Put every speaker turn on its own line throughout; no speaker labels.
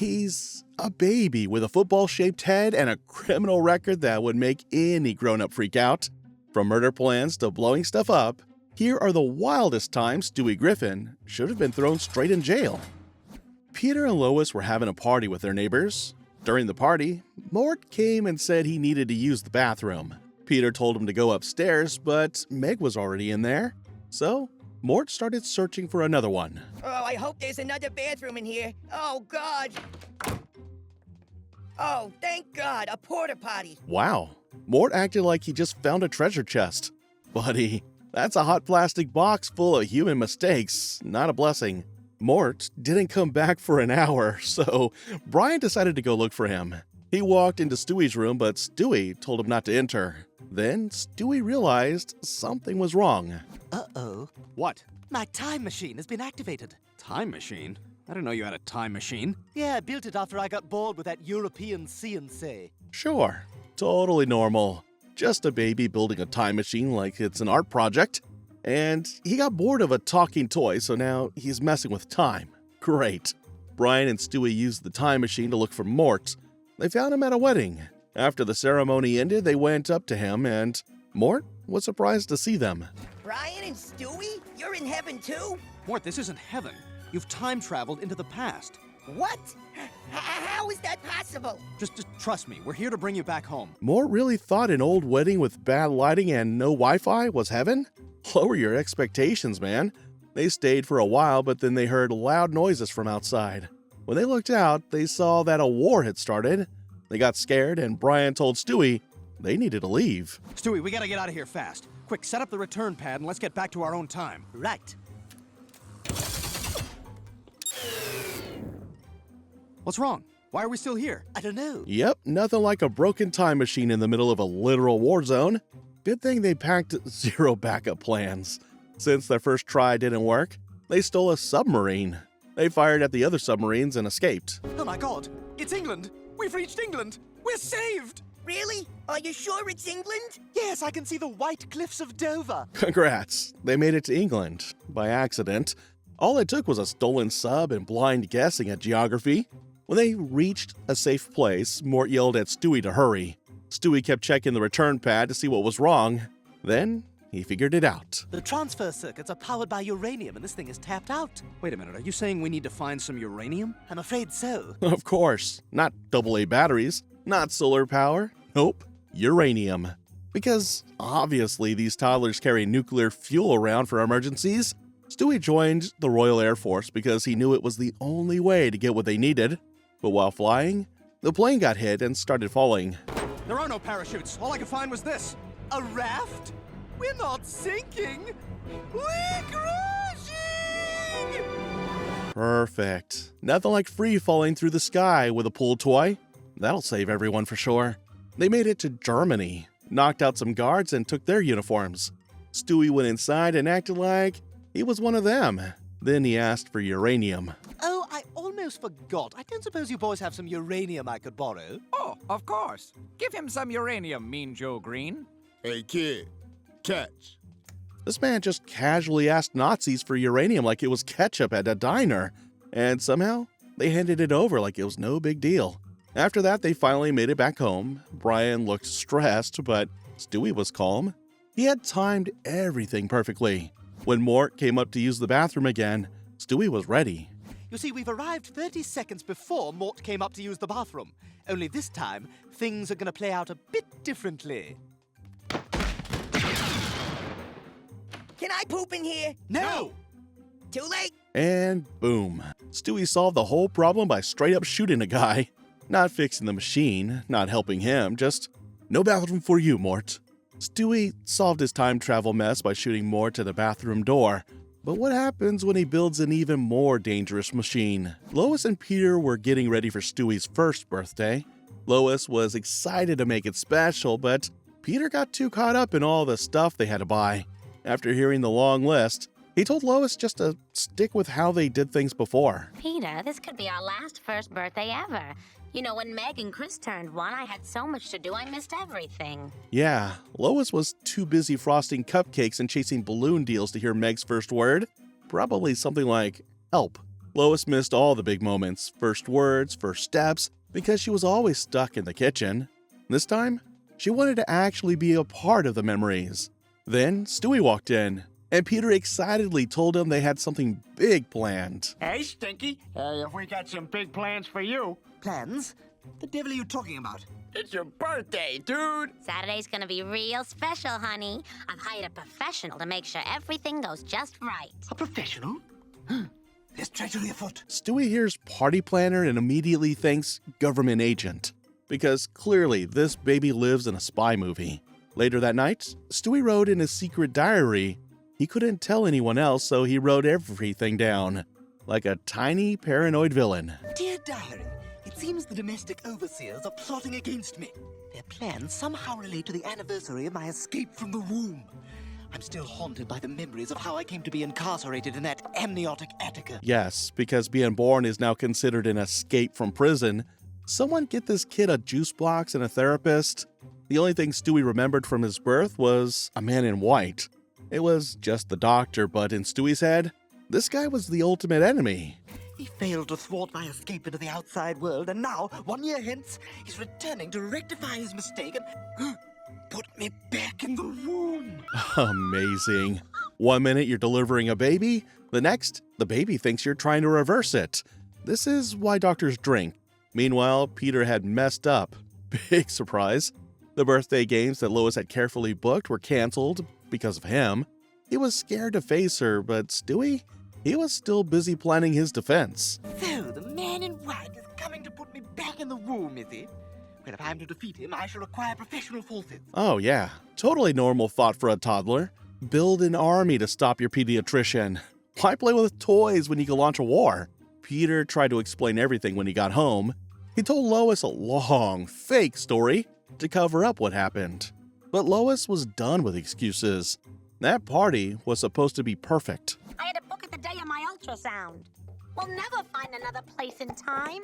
He's a baby with a football-shaped head and a criminal record that would make any grown-up freak out. From murder plans to blowing stuff up, here are the wildest times Stewie Griffin should have been thrown straight in jail. Peter and Lois were having a party with their neighbors. During the party, Mort came and said he needed to use the bathroom. Peter told him to go upstairs, but Meg was already in there. So, Mort started searching for another one.
Oh, I hope there's another bathroom in here. Oh, God. Oh, thank God, a porta potty.
Wow, Mort acted like he just found a treasure chest. Buddy, that's a hot plastic box full of human mistakes, not a blessing. Mort didn't come back for an hour, so Brian decided to go look for him. He walked into Stewie's room, but Stewie told him not to enter. Then Stewie realized something was wrong.
Uh-oh.
What?
My time machine has been activated.
Time machine? I didn't know you had a time machine.
Yeah, I built it after I got bored with that European CNC.
Sure, totally normal. Just a baby building a time machine like it's an art project. And he got bored of a talking toy, so now he's messing with time. Great. Brian and Stewie used the time machine to look for Mort. They found him at a wedding. After the ceremony ended, they went up to him, and Mort was surprised to see them.
Brian and Stewie? You're in heaven too?
Mort, this isn't heaven. You've time traveled into the past.
What? How is that possible?
Just trust me, we're here to bring you back home.
Mort really thought an old wedding with bad lighting and no Wi-Fi was heaven? Lower your expectations, man. They stayed for a while, but then they heard loud noises from outside. When they looked out, they saw that a war had started. They got scared, and Brian told Stewie they needed to leave.
Stewie, we gotta get out of here fast. Quick, set up the return pad and let's get back to our own time.
Right.
What's wrong? Why are we still here?
I don't know.
Yep, nothing like a broken time machine in the middle of a literal war zone. Good thing they packed zero backup plans. Since their first try didn't work, they stole a submarine. They fired at the other submarines and escaped.
Oh my God, it's England! We've reached England! We're saved!
Really? Are you sure it's England?
Yes, I can see the white cliffs of Dover.
Congrats, they made it to England. By accident. All it took was a stolen sub and blind guessing at geography. When they reached a safe place, Mort yelled at Stewie to hurry. Stewie kept checking the return pad to see what was wrong. Then, he figured it out.
The transfer circuits are powered by uranium and this thing is tapped out.
Wait a minute, are you saying we need to find some uranium?
I'm afraid so.
Of course, not AA batteries, not solar power, nope, uranium. Because obviously these toddlers carry nuclear fuel around for emergencies. Stewie joined the Royal Air Force because he knew it was the only way to get what they needed. But while flying, the plane got hit and started falling.
There are no parachutes. All I could find was this.
A raft? We're not sinking. We're crashing!
Perfect. Nothing like free falling through the sky with a pool toy. That'll save everyone for sure. They made it to Germany, knocked out some guards, and took their uniforms. Stewie went inside and acted like he was one of them. Then he asked for uranium.
Oh, I almost forgot. I don't suppose you boys have some uranium I could borrow?
Oh, of course. Give him some uranium, Mean Joe Green.
Hey, kid, catch.
This man just casually asked Nazis for uranium like it was ketchup at a diner, and somehow they handed it over like it was no big deal. After that, they finally made it back home. Brian looked stressed, but Stewie was calm. He had timed everything perfectly. When Mort came up to use the bathroom again, Stewie was ready.
You see, we've arrived 30 seconds before Mort came up to use the bathroom. Only this time, things are going to play out a bit differently.
Can I poop in here?
No!
Too late.
And boom. Stewie solved the whole problem by straight up shooting a guy. Not fixing the machine, not helping him, just no bathroom for you, Mort. Stewie solved his time travel mess by shooting Mort to the bathroom door. But what happens when he builds an even more dangerous machine? Lois and Peter were getting ready for Stewie's first birthday. Lois was excited to make it special, but Peter got too caught up in all the stuff they had to buy. After hearing the long list, he told Lois just to stick with how they did things before.
Peter, this could be our last first birthday ever. You know, when Meg and Chris turned one, I had so much to do I missed everything.
Yeah, Lois was too busy frosting cupcakes and chasing balloon deals to hear Meg's first word. Probably something like, help. Lois missed all the big moments, first words, first steps, because she was always stuck in the kitchen. This time, she wanted to actually be a part of the memories. Then Stewie walked in, and Peter excitedly told him they had something big planned.
Hey, Stinky. Hey, we got some big plans for you.
Plans? The devil are you talking about?
It's your birthday, dude.
Saturday's gonna be real special, honey. I've hired a professional to make sure everything goes just right.
A professional? There's treachery afoot.
Stewie hears party planner and immediately thinks government agent, because clearly this baby lives in a spy movie. Later that night, Stewie wrote in his secret diary. He couldn't tell anyone else, so he wrote everything down, like a tiny paranoid villain.
Dear diary, it seems the domestic overseers are plotting against me. Their plans somehow relate to the anniversary of my escape from the womb. I'm still haunted by the memories of how I came to be incarcerated in that amniotic Attica.
Yes, because being born is now considered an escape from prison. Someone get this kid a juice box and a therapist. The only thing Stewie remembered from his birth was a man in white. It was just the doctor, but in Stewie's head, this guy was the ultimate enemy.
He failed to thwart my escape into the outside world, and now, 1 year hence, he's returning to rectify his mistake and put me back in the womb.
Amazing. 1 minute you're delivering a baby, the next, the baby thinks you're trying to reverse it. This is why doctors drink. Meanwhile, Peter had messed up. Big surprise. The birthday games that Lois had carefully booked were canceled because of him. He was scared to face her, but Stewie, he was still busy planning his defense.
So, the man in white is coming to put me back in the womb, is he? Well, if I'm to defeat him, I shall require professional forces.
Oh yeah, totally normal thought for a toddler. Build an army to stop your pediatrician. Why play with toys when you can launch a war? Peter tried to explain everything when he got home. He told Lois a long, fake story to cover up what happened. But Lois was done with excuses. That party was supposed to be perfect.
I had to book it the day of my ultrasound. We'll never find another place in time.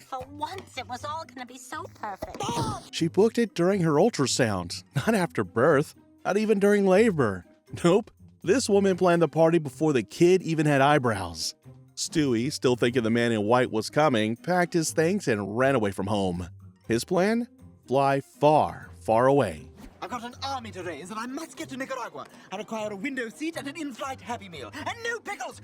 For once, it was all gonna be so perfect.
She booked it during her ultrasound, not after birth, not even during labor. Nope, this woman planned the party before the kid even had eyebrows. Stewie, still thinking the man in white was coming, packed his things and ran away from home. His plan? Fly far, far away.
I've got an army to raise, and I must get to Nicaragua. I require a window seat and an in-flight Happy Meal, and no pickles!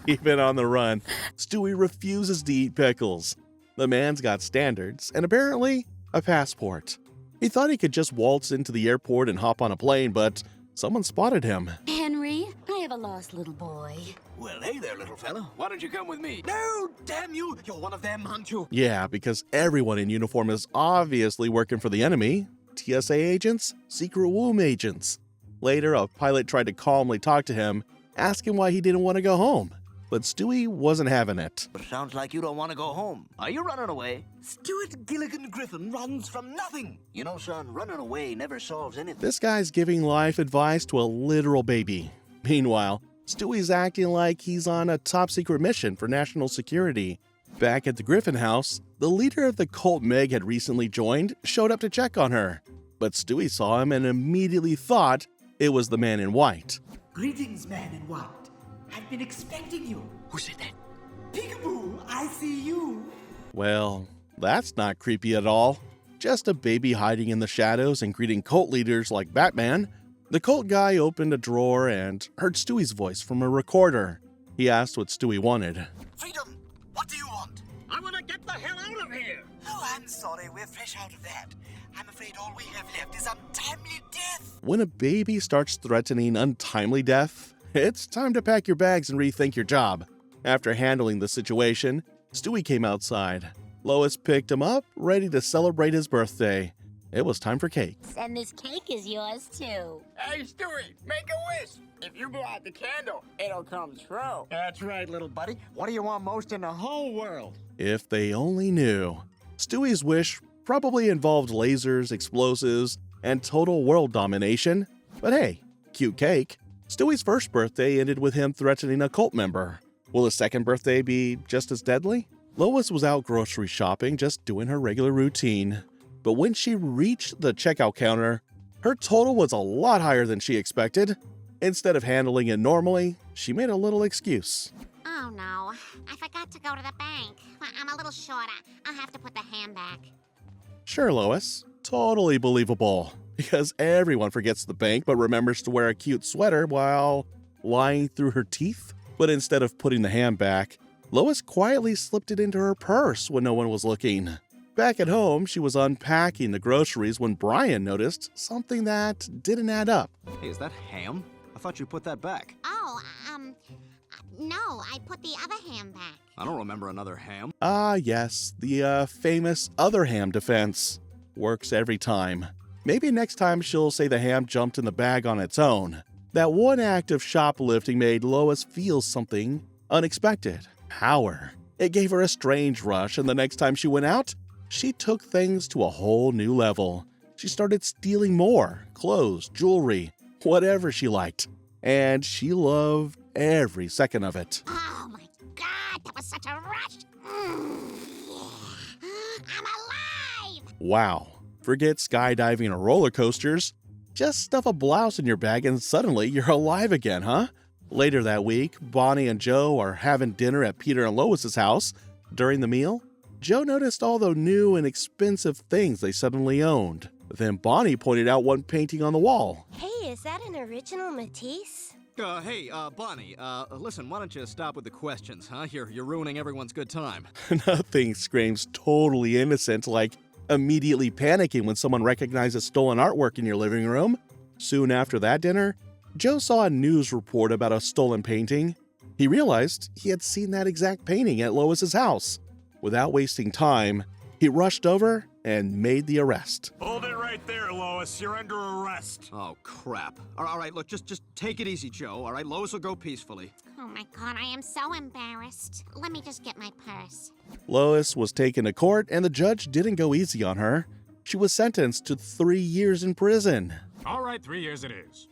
Even on the run, Stewie refuses to eat pickles. The man's got standards, and apparently, a passport. He thought he could just waltz into the airport and hop on a plane, but someone spotted him.
Henry, I have a lost little boy.
Well, hey there, little fella.
Why don't you come with me?
No, damn you! You're one of them, aren't you?
Yeah, because everyone in uniform is obviously working for the enemy. TSA agents, secret womb agents. Later, a pilot tried to calmly talk to him, asking why he didn't want to go home. But Stewie wasn't having it.
But it sounds like you don't want to go home. Are you running away? Stuart Gilligan Griffin runs from nothing. You know, son, running away never solves anything.
This guy's giving life advice to a literal baby. Meanwhile, Stewie's acting like he's on a top-secret mission for national security. Back at the Griffin house, the leader of the cult Meg had recently joined showed up to check on her. But Stewie saw him and immediately thought it was the man in white.
Greetings, man in white. I've been expecting you. Who said that? Peekaboo, I see you.
Well, that's not creepy at all. Just a baby hiding in the shadows and greeting cult leaders like Batman. The cult guy opened a drawer and heard Stewie's voice from a recorder. He asked what Stewie wanted.
Freedom, what do you want?
I want to get the hell out of here.
Oh, I'm sorry, we're fresh out of that. I'm afraid all we have left is untimely death.
When a baby starts threatening untimely death, it's time to pack your bags and rethink your job. After handling the situation, Stewie came outside. Lois picked him up, ready to celebrate his birthday. It was time for cake.
And this cake is yours, too.
Hey, Stewie, make a wish. If you blow out the candle, it'll come true. That's right, little buddy. What do you want most in the whole world?
If they only knew. Stewie's wish probably involved lasers, explosives, and total world domination. But hey, cute cake. Stewie's first birthday ended with him threatening a cult member. Will his second birthday be just as deadly? Lois was out grocery shopping, just doing her regular routine. But when she reached the checkout counter, her total was a lot higher than she expected. Instead of handling it normally, she made a little excuse.
Oh no, I forgot to go to the bank. I'm a little short. I'll have to put the ham back.
Sure, Lois. Totally believable. Because everyone forgets the bank but remembers to wear a cute sweater while lying through her teeth. But instead of putting the ham back, Lois quietly slipped it into her purse when no one was looking. Back at home, she was unpacking the groceries when Brian noticed something that didn't add up.
Hey, is that ham? I thought you put that back.
Oh, no, I put the other ham back.
I don't remember another ham.
Ah, yes, the famous other ham defense. Works every time. Maybe next time she'll say the ham jumped in the bag on its own. That one act of shoplifting made Lois feel something unexpected. Power. It gave her a strange rush, and the next time she went out, she took things to a whole new level. She started stealing more clothes, jewelry, whatever she liked. And she loved every second of it.
Oh my god, that was such a rush! I'm alive!
Wow. Forget skydiving or roller coasters. Just stuff a blouse in your bag and suddenly you're alive again, huh? Later that week, Bonnie and Joe are having dinner at Peter and Lois's house. During the meal, Joe noticed all the new and expensive things they suddenly owned. Then Bonnie pointed out one painting on the wall.
Hey, is that an original Matisse?
Hey, Bonnie, listen, why don't you stop with the questions, huh? You're ruining everyone's good time.
Nothing screams totally innocent like immediately panicking when someone recognizes stolen artwork in your living room. Soon after that dinner, Joe saw a news report about a stolen painting. He realized he had seen that exact painting at Lois's house. Without wasting time, he rushed over and made the arrest.
Hold it right there, Lois. You're under arrest.
Oh, crap. All right, look, just take it easy, Joe, all right? Lois will go peacefully.
Oh my god, I am so embarrassed. Let me just get my purse.
Lois was taken to court, and the judge didn't go easy on her. She was sentenced to 3 years in prison.
All right, 3 years it is.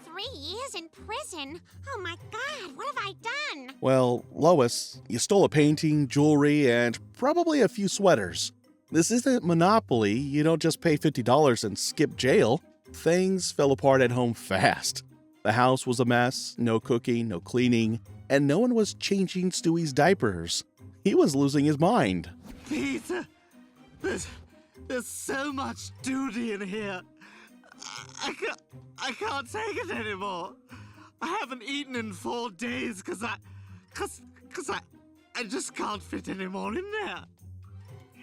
3 years in prison? Oh my god, what have I done?
Well, Lois, you stole a painting, jewelry, and probably a few sweaters. This isn't Monopoly. You don't just pay $50 and skip jail. Things fell apart at home fast. The house was a mess, no cooking, no cleaning, and no one was changing Stewie's diapers. He was losing his mind.
Peter, there's so much duty in here. I can't take it anymore. I haven't eaten in 4 days because I just can't fit anymore in there.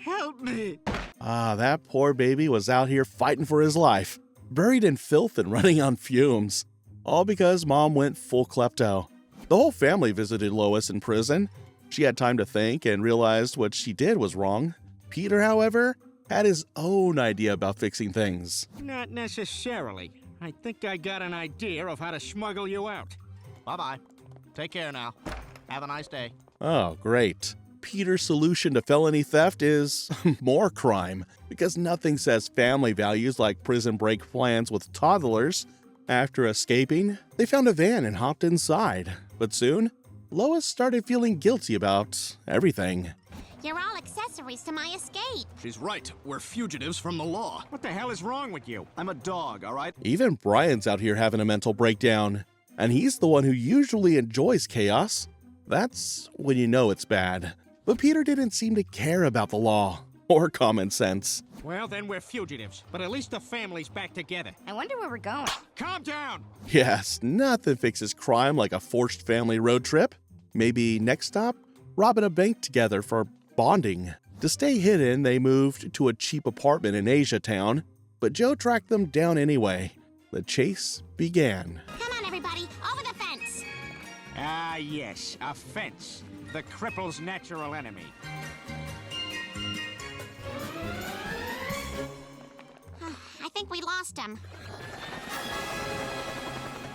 Help me.
Ah, that poor baby was out here fighting for his life, buried in filth and running on fumes. All because Mom went full klepto. The whole family visited Lois in prison. She had time to think and realized what she did was wrong. Peter, however, had his own idea about fixing things.
Not necessarily. I think I got an idea of how to smuggle you out. Bye-bye. Take care now. Have a nice day.
Oh, great. Peter's solution to felony theft is more crime, because nothing says family values like prison break plans with toddlers. After escaping, they found a van and hopped inside. But soon, Lois started feeling guilty about everything.
You're all accessories to my escape.
She's right. We're fugitives from the law.
What the hell is wrong with you?
I'm a dog, all right?
Even Brian's out here having a mental breakdown, and he's the one who usually enjoys chaos. That's when you know it's bad. But Peter didn't seem to care about the law or common sense.
Well, then we're fugitives, but at least the family's back together.
I wonder where we're going.
Calm down!
Yes, nothing fixes crime like a forced family road trip. Maybe next stop, robbing a bank together for bonding. To stay hidden, they moved to a cheap apartment in Asia Town, but Joe tracked them down anyway. The chase began.
Come on, everybody, over the fence.
Ah, yes, a fence. The cripple's natural enemy.
I think we lost him.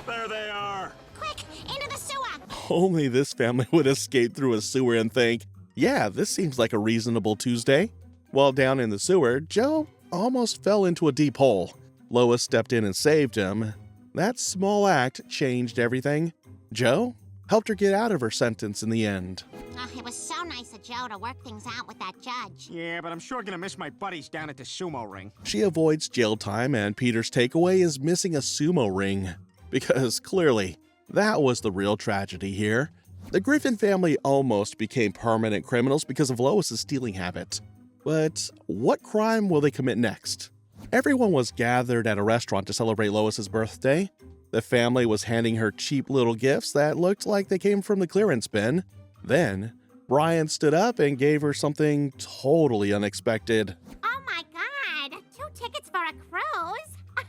There they are.
Quick, into the sewer.
Only this family would escape through a sewer and think, yeah, this seems like a reasonable Tuesday. While down in the sewer, Joe almost fell into a deep hole. Lois stepped in and saved him. That small act changed everything. Joe helped her get out of her sentence in the end.
Oh, it was so nice of Joe to work things out with that judge.
Yeah, but I'm sure gonna miss my buddies down at the sumo ring.
She avoids jail time, and Peter's takeaway is missing a sumo ring. Because clearly, that was the real tragedy here. The Griffin family almost became permanent criminals because of Lois's stealing habit. But what crime will they commit next? Everyone was gathered at a restaurant to celebrate Lois's birthday. The family was handing her cheap little gifts that looked like they came from the clearance bin. Then, Brian stood up and gave her something totally unexpected.
Oh my god! 2 tickets for a cruise?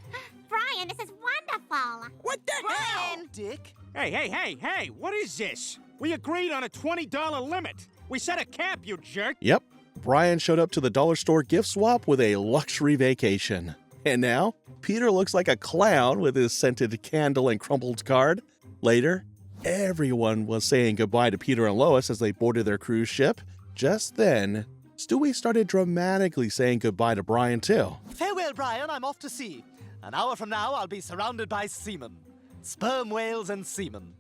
Brian, this is wonderful!
What the hell?
Dick?
Hey, what is this? We agreed on a $20 limit. We set a cap, you jerk.
Yep, Brian showed up to the dollar store gift swap with a luxury vacation. And now, Peter looks like a clown with his scented candle and crumpled card. Later, everyone was saying goodbye to Peter and Lois as they boarded their cruise ship. Just then, Stewie started dramatically saying goodbye to Brian too.
Farewell, Brian, I'm off to sea. An hour from now, I'll be surrounded by seamen. Sperm whales and seamen.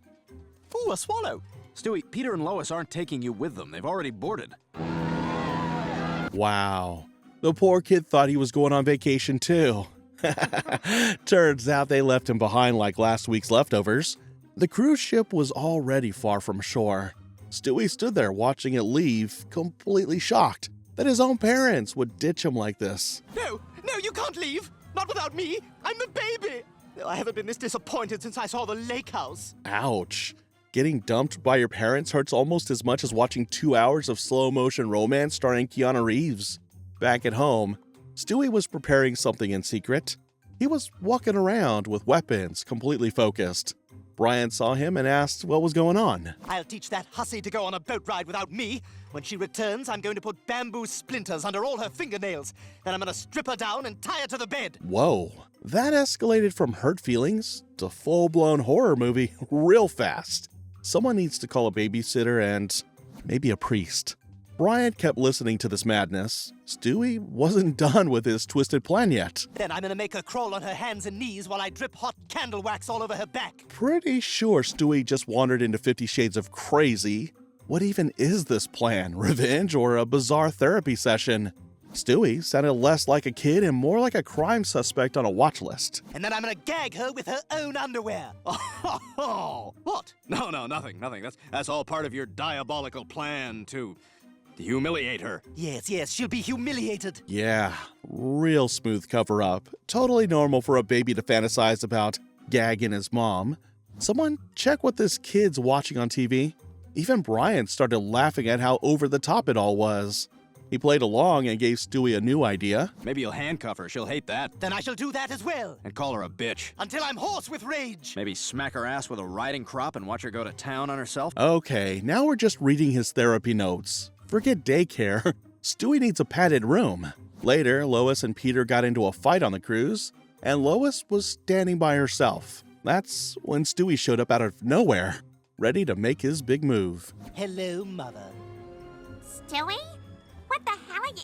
Ooh, a swallow.
Stewie, Peter and Lois aren't taking you with them. They've already boarded.
Wow, the poor kid thought he was going on vacation too. Turns out they left him behind like last week's leftovers. The cruise ship was already far from shore. Stewie stood there watching it leave, completely shocked that his own parents would ditch him like this.
No, you can't leave. Not without me. I'm the baby. I haven't been this disappointed since I saw the lake house.
Ouch. Getting dumped by your parents hurts almost as much as watching 2 hours of slow-motion romance starring Keanu Reeves. Back at home, Stewie was preparing something in secret. He was walking around with weapons, completely focused. Brian saw him and asked what was going on.
I'll teach that hussy to go on a boat ride without me. When she returns, I'm going to put bamboo splinters under all her fingernails. Then I'm going to strip her down and tie her to the bed.
Whoa, that escalated from hurt feelings to full-blown horror movie real fast. Someone needs to call a babysitter and maybe a priest. Brian kept listening to this madness. Stewie wasn't done with his twisted plan yet.
Then I'm gonna make her crawl on her hands and knees while I drip hot candle wax all over her back.
Pretty sure Stewie just wandered into 50 Shades of Crazy. What even is this plan? Revenge or a bizarre therapy session? Stewie sounded less like a kid and more like a crime suspect on a watch list.
And then I'm gonna gag her with her own underwear.
Oh, what? No, nothing. That's all part of your diabolical plan to humiliate her.
Yes, she'll be humiliated.
Yeah, real smooth cover-up. Totally normal for a baby to fantasize about gagging his mom. Someone check what this kid's watching on TV. Even Brian started laughing at how over-the-top it all was. He played along and gave Stewie a new idea.
Maybe you'll handcuff her. She'll hate that.
Then I shall do that as well.
And call her a bitch.
Until I'm hoarse with rage.
Maybe smack her ass with a riding crop and watch her go to town on herself.
Okay, now we're just reading his therapy notes. Forget daycare. Stewie needs a padded room. Later, Lois and Peter got into a fight on the cruise, and Lois was standing by herself. That's when Stewie showed up out of nowhere, ready to make his big move.
Hello, Mother.
Stewie? What the hell are you...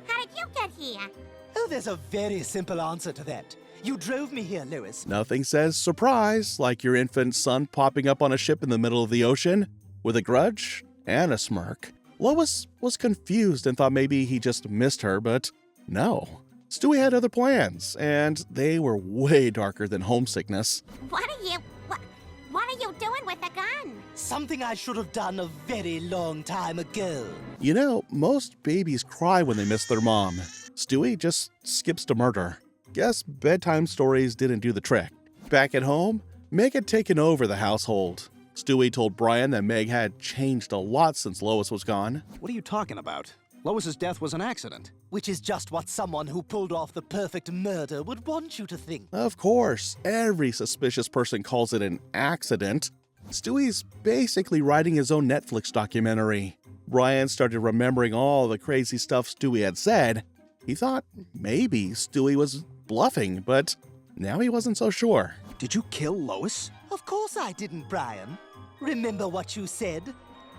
How did you get here?
Oh, there's a very simple answer to that. You drove me here, Lois.
Nothing says surprise like your infant son popping up on a ship in the middle of the ocean with a grudge and a smirk. Lois was confused and thought maybe he just missed her, but no. Stewie had other plans, and they were way darker than homesickness.
What are you doing with a gun?
Something I should have done a very long time ago.
You know, most babies cry when they miss their mom. Stewie just skips to murder. Guess bedtime stories didn't do the trick. Back at home, Meg had taken over the household. Stewie told Brian that Meg had changed a lot since Lois was gone.
What are you talking about? Lois's death was an accident.
Which is just what someone who pulled off the perfect murder would want you to think.
Of course, every suspicious person calls it an accident. Stewie's basically writing his own Netflix documentary. Brian started remembering all the crazy stuff Stewie had said. He thought maybe Stewie was bluffing, but now he wasn't so sure.
Did you kill Lois?
Of course I didn't, Brian. Remember what you said?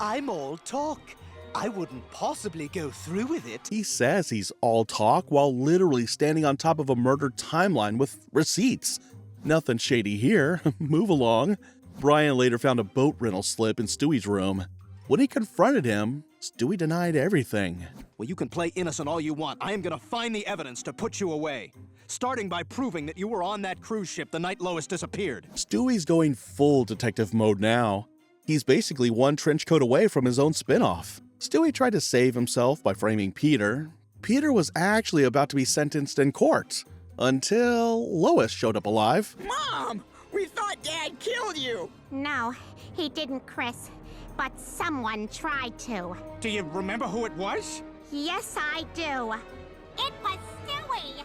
I'm all talk. I wouldn't possibly go through with it.
He says he's all talk while literally standing on top of a murder timeline with receipts. Nothing shady here. Move along. Brian later found a boat rental slip in Stewie's room. When he confronted him, Stewie denied everything.
Well, you can play innocent all you want. I am going to find the evidence to put you away. Starting by proving that you were on that cruise ship the night Lois disappeared.
Stewie's going full detective mode now. He's basically one trench coat away from his own spin-off. Stewie tried to save himself by framing Peter. Peter was actually about to be sentenced in court until Lois showed up alive.
Mom! We thought Dad killed you!
No, he didn't, Chris. But someone tried to.
Do you remember who it was?
Yes, I do.
It was Stewie!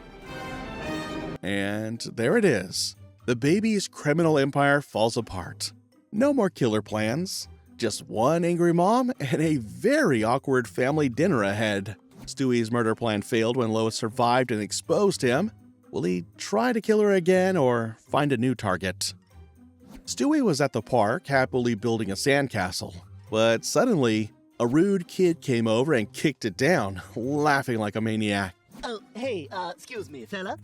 And there it is. The baby's criminal empire falls apart. No more killer plans. Just one angry mom and a very awkward family dinner ahead. Stewie's murder plan failed when Lois survived and exposed him. Will he try to kill her again or find a new target? Stewie was at the park happily building a sandcastle, but suddenly a rude kid came over and kicked it down, laughing like a maniac.
Oh, hey, excuse me, fella.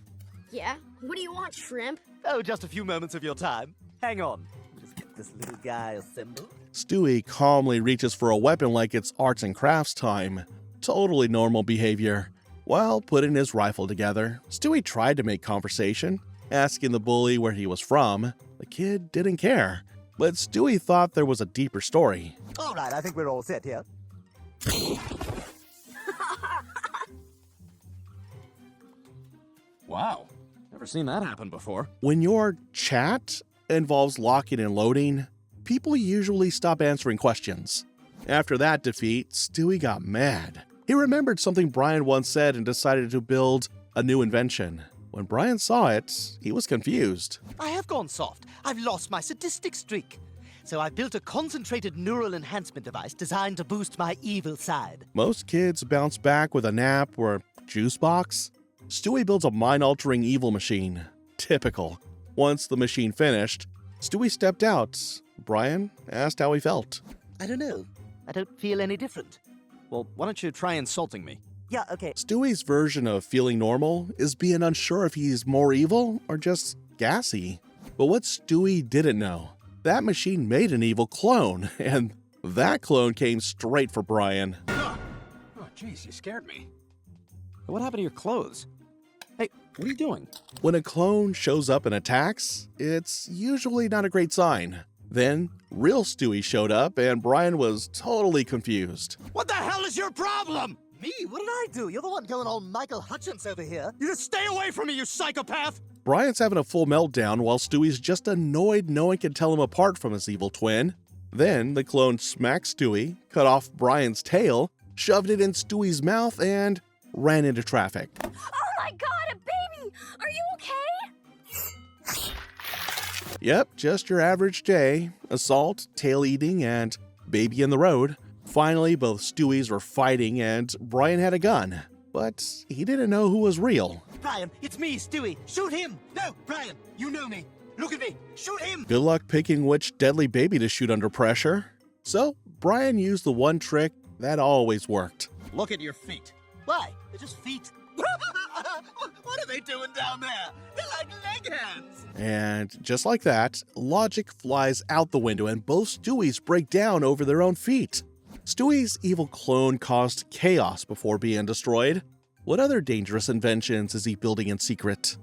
Yeah? What do you want, shrimp?
Oh, just a few moments of your time. Hang on. Just get this little guy assembled.
Stewie calmly reaches for a weapon like it's arts and crafts time. Totally normal behavior. While putting his rifle together, Stewie tried to make conversation, asking the bully where he was from. The kid didn't care, but Stewie thought there was a deeper story.
All right, I think we're all set here.
Wow. Never seen that happen before.
When your chat involves locking and loading, people usually stop answering questions. After that defeat, Stewie got mad. He remembered something Brian once said and decided to build a new invention. When Brian saw it, he was confused.
I have gone soft. I've lost my sadistic streak. So I built a concentrated neural enhancement device designed to boost my evil side.
Most kids bounce back with a nap or a juice box. Stewie builds a mind-altering evil machine. Typical. Once the machine finished, Stewie stepped out. Brian asked how he felt.
I don't know. I don't feel any different.
Well, why don't you try insulting me?
Yeah, okay.
Stewie's version of feeling normal is being unsure if he's more evil or just gassy. But what Stewie didn't know, that machine made an evil clone, and that clone came straight for Brian.
Oh, jeez, you scared me. What happened to your clothes? Hey, what are you doing?
When a clone shows up and attacks, it's usually not a great sign. Then, real Stewie showed up, and Brian was totally confused.
What the hell is your problem?
Me? What did I do? You're the one going all Michael Hutchins over here.
You just stay away from me, you psychopath!
Brian's having a full meltdown while Stewie's just annoyed no one can tell him apart from his evil twin. Then, the clone smacked Stewie, cut off Brian's tail, shoved it in Stewie's mouth, and ran into traffic.
Oh my god, a baby! Are you okay?
Yep, just your average day. Assault, tail eating, and baby in the road. Finally, both Stewies were fighting and Brian had a gun. But he didn't know who was real.
Brian, it's me, Stewie. Shoot him! No, Brian, you know me. Look at me. Shoot him!
Good luck picking which deadly baby to shoot under pressure. So, Brian used the one trick that always worked.
Look at your feet.
Why? They're just feet. What are they doing down there? They're like leg hands.
And just like that, logic flies out the window and both Stewies break down over their own feet. Stewie's evil clone caused chaos before being destroyed. What other dangerous inventions is he building in secret?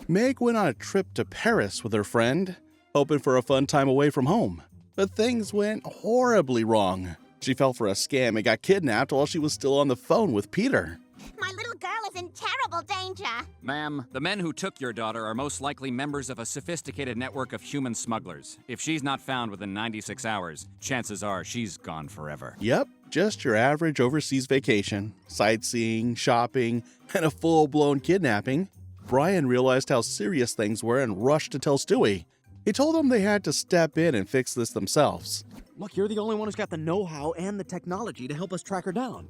Meg went on a trip to Paris with her friend, hoping for a fun time away from home. But things went horribly wrong. She fell for a scam and got kidnapped while she was still on the phone with Peter.
My little girl is in terrible danger.
Ma'am, the men who took your daughter are most likely members of a sophisticated network of human smugglers. If she's not found within 96 hours, chances are she's gone forever.
Yep, just your average overseas vacation. Sightseeing, shopping, and a full-blown kidnapping. Brian realized how serious things were and rushed to tell Stewie. He told them they had to step in and fix this themselves.
Look, you're the only one who's got the know-how and the technology to help us track her down.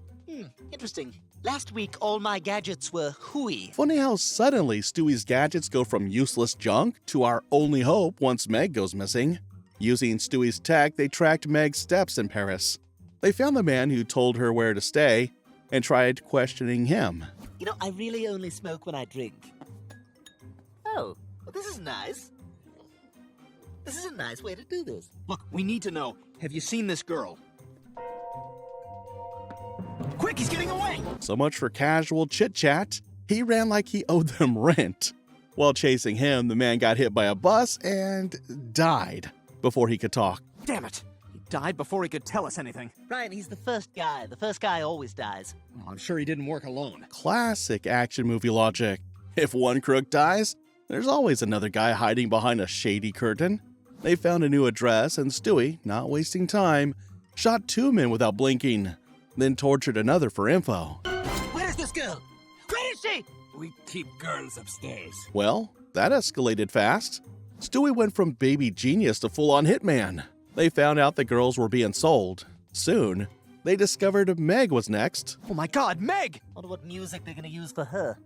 Interesting. Last week, all my gadgets were hooey.
Funny how suddenly Stewie's gadgets go from useless junk to our only hope once Meg goes missing. Using Stewie's tech, they tracked Meg's steps in Paris. They found the man who told her where to stay and tried questioning him.
You know, I really only smoke when I drink. Oh, well, this is nice. This is a nice way to do this.
Look, we need to know, have you seen this girl? Quick, he's getting away!
So much for casual chit-chat. He ran like he owed them rent. While chasing him, the man got hit by a bus and died before he could talk.
Damn it! He died before he could tell us anything.
Brian, he's the first guy. The first guy always dies.
Oh, I'm sure he didn't work alone.
Classic action movie logic. If one crook dies, there's always another guy hiding behind a shady curtain. They found a new address, and Stewie, not wasting time, shot 2 men without blinking, then tortured another for info.
Where is this girl? Where is she?
We keep girls upstairs.
Well, that escalated fast. Stewie went from baby genius to full-on hitman. They found out the girls were being sold. Soon, they discovered Meg was next.
Oh my God, Meg!
Wonder what music they're gonna use for her.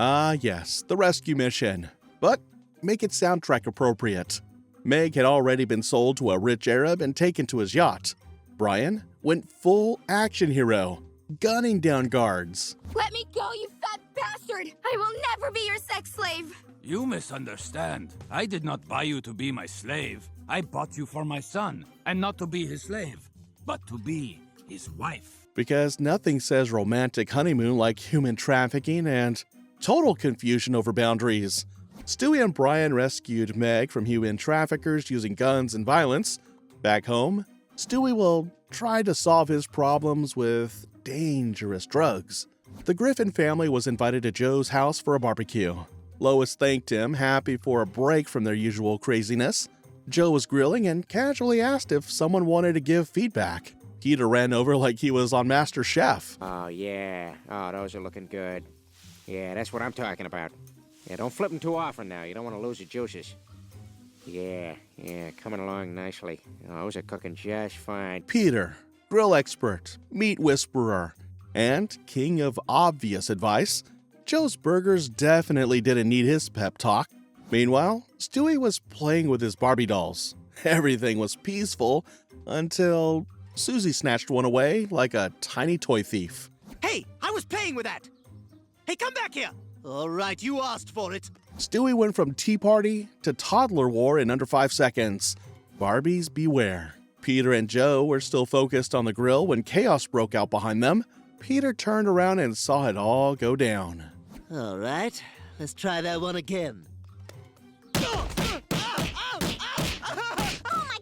Ah, yes, the rescue mission. But make it soundtrack appropriate. Meg had already been sold to a rich Arab and taken to his yacht. Brian went full action hero, gunning down guards.
Let me go, you fat bastard! I will never be your sex slave!
You misunderstand. I did not buy you to be my slave. I bought you for my son, and not to be his slave, but to be his wife.
Because nothing says romantic honeymoon like human trafficking and total confusion over boundaries. Stewie and Brian rescued Meg from human traffickers using guns and violence. Back home, Stewie will try to solve his problems with dangerous drugs. The Griffin family was invited to Joe's house for a barbecue. Lois thanked him, happy for a break from their usual craziness. Joe was grilling and casually asked if someone wanted to give feedback. Peter ran over like he was on Master Chef.
Oh, yeah. Oh, those are looking good. Yeah, that's what I'm talking about. Yeah, don't flip them too often now. You don't want to lose your juices. Yeah, coming along nicely. Oh, those are cooking just fine.
Peter, grill expert, meat whisperer, and king of obvious advice, Joe's burgers definitely didn't need his pep talk. Meanwhile, Stewie was playing with his Barbie dolls. Everything was peaceful until Susie snatched one away like a tiny toy thief.
Hey, I was playing with that! Hey, come back here!
All right, you asked for it.
Stewie went from tea party to toddler war in under 5 seconds. Barbies beware. Peter and Joe were still focused on the grill when chaos broke out behind them. Peter turned around and saw it all go down.
All right, let's try that one again.
Oh my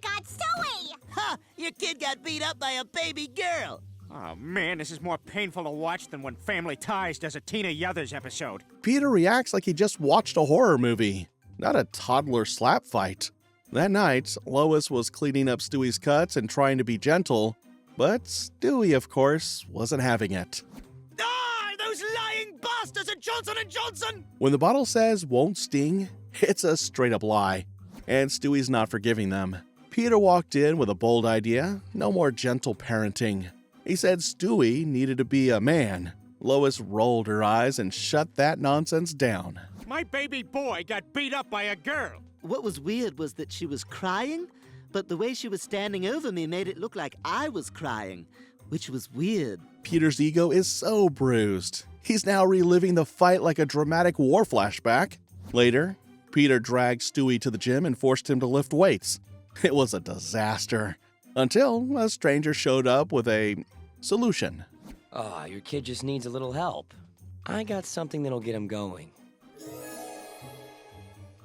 God, Stewie!
Ha! Your kid got beat up by a baby girl.
Oh man, this is more painful to watch than when Family Ties does a Tina Yothers episode.
Peter reacts like he just watched a horror movie, not a toddler slap fight. That night, Lois was cleaning up Stewie's cuts and trying to be gentle, but Stewie, of course, wasn't having it.
Ah, those lying bastards at Johnson & Johnson!
When the bottle says won't sting, it's a straight-up lie, and Stewie's not forgiving them. Peter walked in with a bold idea: no more gentle parenting. He said Stewie needed to be a man. Lois rolled her eyes and shut that nonsense down.
My baby boy got beat up by a girl.
What was weird was that she was crying, but the way she was standing over me made it look like I was crying, which was weird.
Peter's ego is so bruised. He's now reliving the fight like a dramatic war flashback. Later, Peter dragged Stewie to the gym and forced him to lift weights. It was a disaster. Until a stranger showed up with a solution.
Ah, your kid just needs a little help. I got something that'll get him going.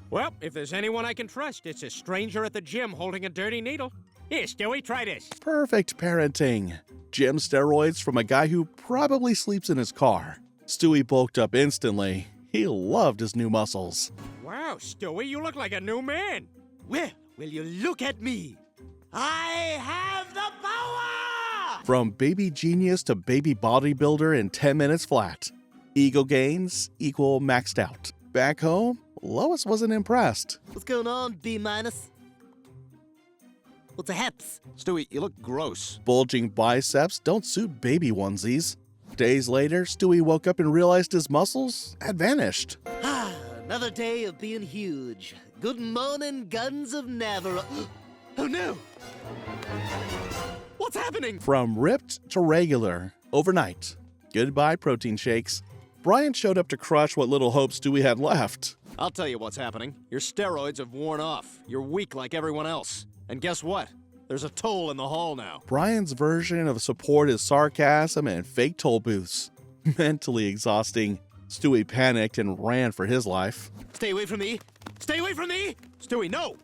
Well, if there's anyone I can trust, it's a stranger at the gym holding a dirty needle. Here, Stewie, try this.
Perfect parenting. Gym steroids from a guy who probably sleeps in his car. Stewie bulked up instantly. He loved his new muscles.
Wow, Stewie, you look like a new man.
Well, will you look at me? I have the power!
From baby genius to baby bodybuilder in 10 minutes flat. Ego gains equal maxed out. Back home, Lois wasn't impressed.
What's going on, B-? What's a heps?
Stewie, you look gross.
Bulging biceps don't suit baby onesies. Days later, Stewie woke up and realized his muscles had vanished.
Ah, another day of being huge. Good morning, guns of Navarro. Oh no!
What's happening?
From ripped to regular, overnight. Goodbye, protein shakes. Brian showed up to crush what little hope Stewie had left.
I'll tell you what's happening. Your steroids have worn off. You're weak like everyone else. And guess what? There's a toll in the hall now.
Brian's version of support is sarcasm and fake toll booths. Mentally exhausting. Stewie panicked and ran for his life.
Stay away from me! Stay away from me! Stewie, no!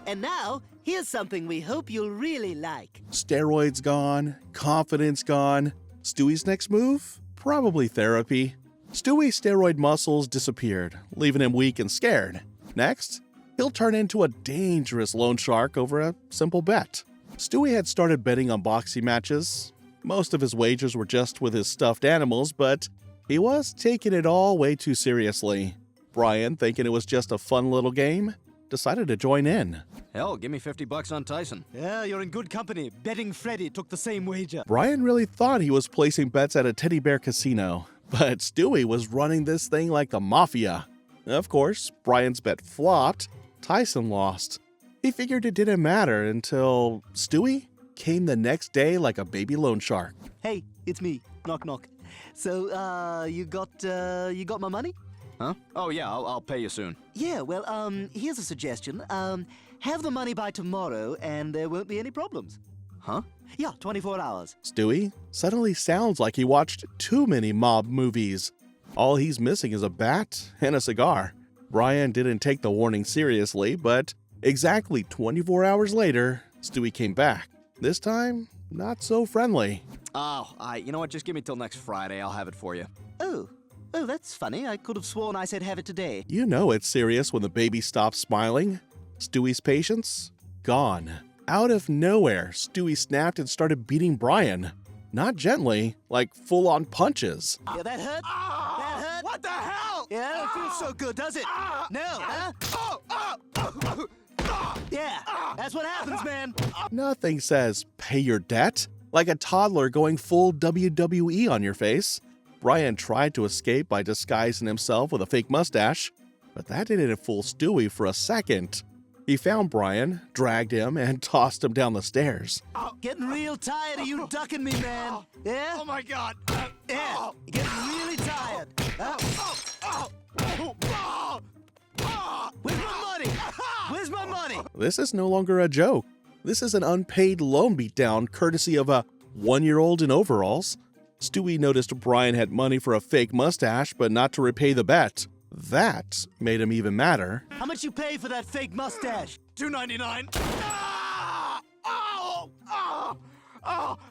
And now, here's something we hope you'll really like.
Steroids gone, confidence gone. Stewie's next move? Probably therapy. Stewie's steroid muscles disappeared, leaving him weak and scared. Next, he'll turn into a dangerous loan shark over a simple bet. Stewie had started betting on boxing matches. Most of his wagers were just with his stuffed animals, but he was taking it all way too seriously. Brian, thinking it was just a fun little game, decided to join in.
Hell, give me $50 on Tyson.
Yeah, you're in good company. Betting Freddy took the same wager.
Brian really thought he was placing bets at a teddy bear casino, but Stewie was running this thing like the mafia. Of course, Brian's bet flopped. Tyson lost. He figured it didn't matter until Stewie came the next day like a baby loan shark.
Hey, it's me. Knock, knock. So, you got my money?
Huh? Oh, yeah, I'll pay you soon.
Yeah, well, here's a suggestion. Have the money by tomorrow and there won't be any problems.
Huh?
Yeah, 24 hours.
Stewie suddenly sounds like he watched too many mob movies. All he's missing is a bat and a cigar. Brian didn't take the warning seriously, but exactly 24 hours later, Stewie came back. This time, not so friendly.
Oh, you know what? Just give me till next Friday. I'll have it for you.
Oh, that's funny. I could have sworn I said have it today.
You know it's serious when the baby stops smiling. Stewie's patience? Gone. Out of nowhere, Stewie snapped and started beating Brian. Not gently, like full-on punches.
Yeah, that hurt? That hurt?
What the hell?
Yeah, that don't feel so good, does it? No, huh? Yeah, that's what happens, man.
Nothing says pay your debt like a toddler going full WWE on your face. Brian tried to escape by disguising himself with a fake mustache, but that didn't fool Stewie for a second. He found Brian, dragged him, and tossed him down the stairs.
Getting real tired of you ducking me, man. Yeah?
Oh, my God.
Yeah, getting really tired. Where's my money? Where's my money?
This is no longer a joke. This is an unpaid loan beatdown courtesy of a 1-year-old in overalls. Stewie noticed Brian had money for a fake mustache, but not to repay the bet. That made him even madder.
How much you pay for that fake mustache?
$2.99.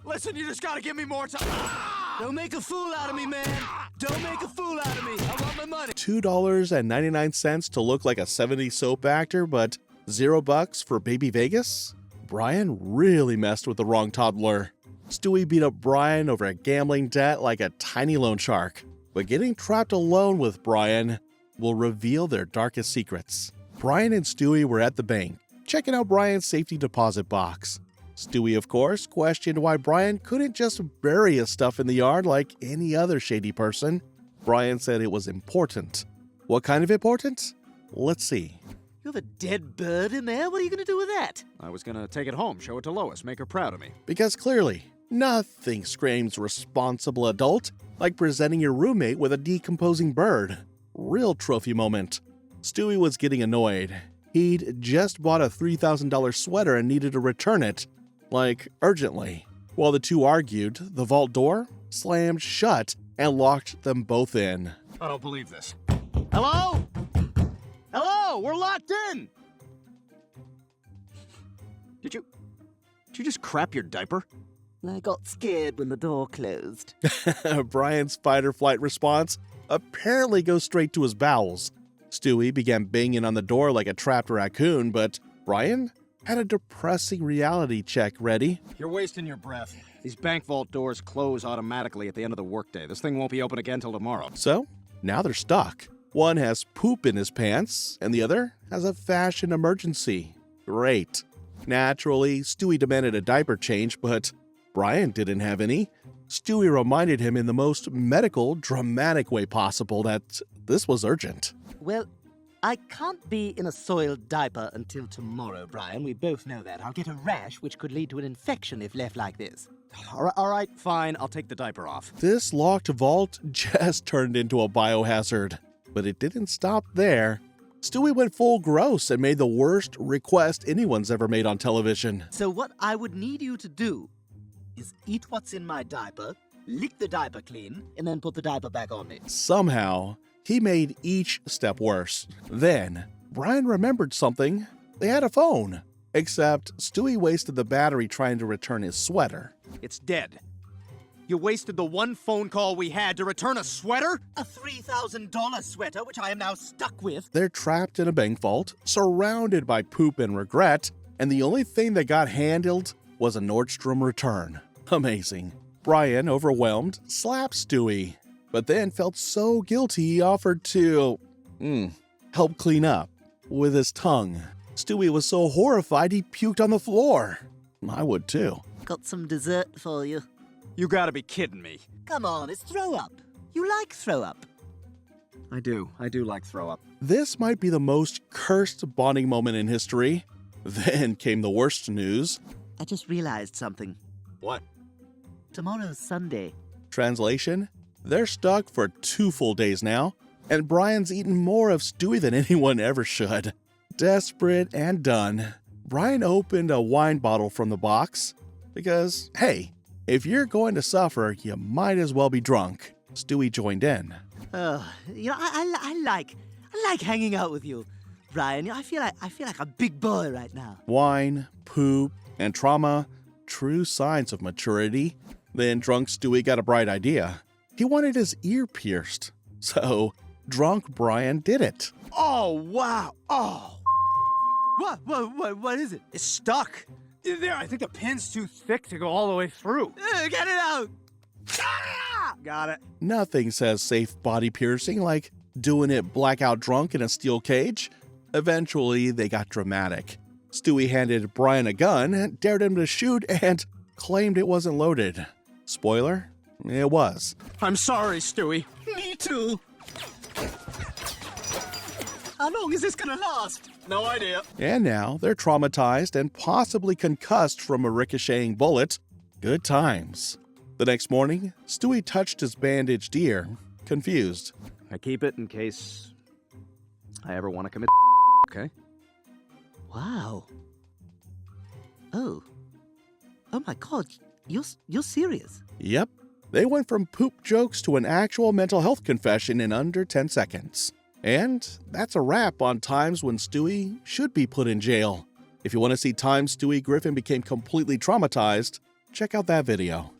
Listen, you just gotta give me more time.
Don't make a fool out of me, man. Don't make a fool out of me. I want my money.
$2.99 to look like a 70s soap actor, but $0 for Baby Vegas? Brian really messed with the wrong toddler. Stewie beat up Brian over a gambling debt like a tiny loan shark. But getting trapped alone with Brian will reveal their darkest secrets. Brian and Stewie were at the bank, checking out Brian's safety deposit box. Stewie, of course, questioned why Brian couldn't just bury his stuff in the yard like any other shady person. Brian said it was important. What kind of important? Let's see.
You have a dead bird in there? What are you going to do with that?
I was gonna take it home, show it to Lois, make her proud of me.
Because clearly, nothing screams responsible adult like presenting your roommate with a decomposing bird. Real trophy moment. Stewie was getting annoyed. He'd just bought a $3,000 sweater and needed to return it, like urgently. While the two argued, the vault door slammed shut and locked them both in.
I don't believe this. Hello? Hello? We're locked in! Did you just crap your diaper?
I got scared when the door closed.
Brian's fight-or-flight response apparently goes straight to his bowels. Stewie began banging on the door like a trapped raccoon, but Brian had a depressing reality check ready.
You're wasting your breath. These bank vault doors close automatically at the end of the workday. This thing won't be open again till tomorrow.
So, now they're stuck. One has poop in his pants, and the other has a fashion emergency. Great. Naturally, Stewie demanded a diaper change, but Brian didn't have any. Stewie reminded him in the most medical, dramatic way possible that this was urgent.
Well, I can't be in a soiled diaper until tomorrow, Brian. We both know that. I'll get a rash, which could lead to an infection if left like this.
All right, fine. I'll take the diaper off.
This locked vault just turned into a biohazard. But it didn't stop there. Stewie went full gross and made the worst request anyone's ever made on television.
So what I would need you to do is eat what's in my diaper, lick the diaper clean, and then put the diaper back on me.
Somehow, he made each step worse. Then, Brian remembered something. They had a phone. Except, Stewie wasted the battery trying to return his sweater.
It's dead. You wasted the one phone call we had to return a sweater?
A $3,000 sweater, which I am now stuck with.
They're trapped in a bank vault, surrounded by poop and regret, and the only thing that got handled was a Nordstrom return. Amazing. Brian, overwhelmed, slapped Stewie, but then felt so guilty he offered to help clean up with his tongue. Stewie was so horrified he puked on the floor. I would too.
Got some dessert for you.
You gotta be kidding me.
Come on, it's throw up. You like throw up.
I do like throw up.
This might be the most cursed bonding moment in history. Then came the worst news.
I just realized something.
What?
Tomorrow's Sunday.
Translation? They're stuck for 2 full days now, and Brian's eaten more of Stewie than anyone ever should. Desperate and done, Brian opened a wine bottle from the box because, hey, if you're going to suffer, you might as well be drunk. Stewie joined in.
I like hanging out with you, Brian. I feel like a big boy right now.
Wine, poop, and trauma, true signs of maturity. Then drunk Stewie got a bright idea. He wanted his ear pierced. So, drunk Brian did it.
Oh, wow. Oh.
What is it?
It's stuck. There, I think the pin's too thick to go all the way through.
Get it out!
Got it.
Nothing says safe body piercing like doing it blackout drunk in a steel cage. Eventually, they got dramatic. Stewie handed Brian a gun, dared him to shoot, and claimed it wasn't loaded. Spoiler, it was.
I'm sorry, Stewie.
Me too. How long is this gonna last?
No idea.
And now they're traumatized and possibly concussed from a ricocheting bullet. Good times. The next morning, Stewie touched his bandaged ear, confused.
I keep it in case I ever want to commit, okay?
Wow. Oh my God, you're serious?
Yep. They went from poop jokes to an actual mental health confession in under 10 seconds. And that's a wrap on times when Stewie should be put in jail. If you want to see times Stewie Griffin became completely traumatized, check out that video.